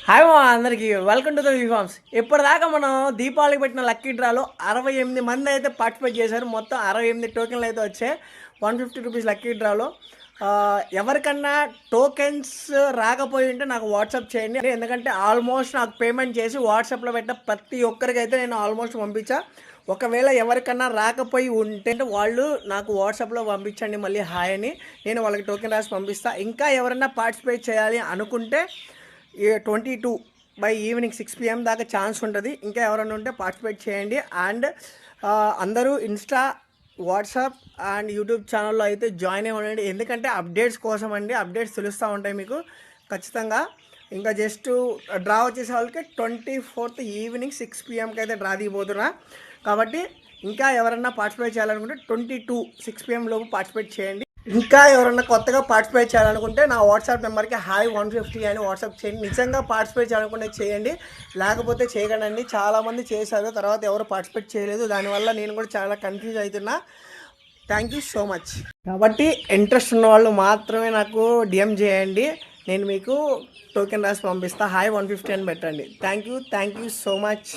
Hi మా అందరికీ welcome to the uniforms. ఇప్పటిదాకా మనం దీపావళికి పెట్టిన లక్కీ డ్రాలో 68 మంది అయితే పార్టిసిపేట్ చేశారు. మొత్తం 68 టోకెన్లు అయితే వచ్చాయి 150 రూపీస్ లక్కీ డ్రాలో. ఎవరికన్నా టోకెన్స్ రాకపోయి ఉంటే నాకు వాట్సాప్ చేయండి, ఎందుకంటే ఆల్మోస్ట్ నాకు పేమెంట్ చేసి వాట్సాప్లో పెట్టిన ప్రతి ఒక్కరికైతే నేను ఆల్మోస్ట్ పంపించా. ఒకవేళ ఎవరికన్నా రాకపోయి ఉంటే వాళ్ళు నాకు వాట్సాప్లో పంపించండి మళ్ళీ హాయ్ అని, నేను వాళ్ళకి టోకెన్ రాసి పంపిస్తాను. ఇంకా ఎవరైనా పార్టిసిపేట్ చేయాలి అనుకుంటే 22 బై ఈవినింగ్ 6 PM దాకా ఛాన్స్ ఉంటుంది. ఇంకా ఎవరైనా ఉంటే పార్టిసిపేట్ చేయండి. అండ్ అందరూ ఇన్స్టా, వాట్సాప్ అండ్ యూట్యూబ్ ఛానల్లో అయితే జాయిన్ అయ్యి ఉండండి, ఎందుకంటే అప్డేట్స్ కోసం అండి. అప్డేట్స్ తెలుస్తూ ఉంటాయి మీకు ఖచ్చితంగా. ఇంకా జస్ట్ డ్రా వచ్చేసే వాళ్ళకి 24th ఈవినింగ్ 6 PMకి అయితే డ్రా దిగిపోతున్నా. కాబట్టి ఇంకా ఎవరన్నా పార్టిసిపేట్ చేయాలనుకుంటే 22 6 PM లోపు పార్టిసిపేట్ చేయండి. ఇంకా ఎవరన్నా కొత్తగా పార్టిసిపేట్ చేయాలనుకుంటే నా వాట్సాప్ నెంబర్కి హాయ్ 150 అని వాట్సాప్ చేయండి. నిజంగా పార్టిసిపేట్ చేయాలనుకుంటే చేయండి, లేకపోతే చేయకండి. చాలామంది చేశారు, తర్వాత ఎవరు పార్టిసిపేట్ చేయలేదు. దానివల్ల నేను కూడా చాలా కన్ఫ్యూజ్ అవుతున్నా. Thank you so much. కాబట్టి ఇంట్రెస్ట్ ఉన్న వాళ్ళు మాత్రమే నాకు డిఎం చేయండి, నేను మీకు టోకెన్ రాసి పంపిస్తాను. హాయ్ 150 అని పెట్టండి. Thank you so much.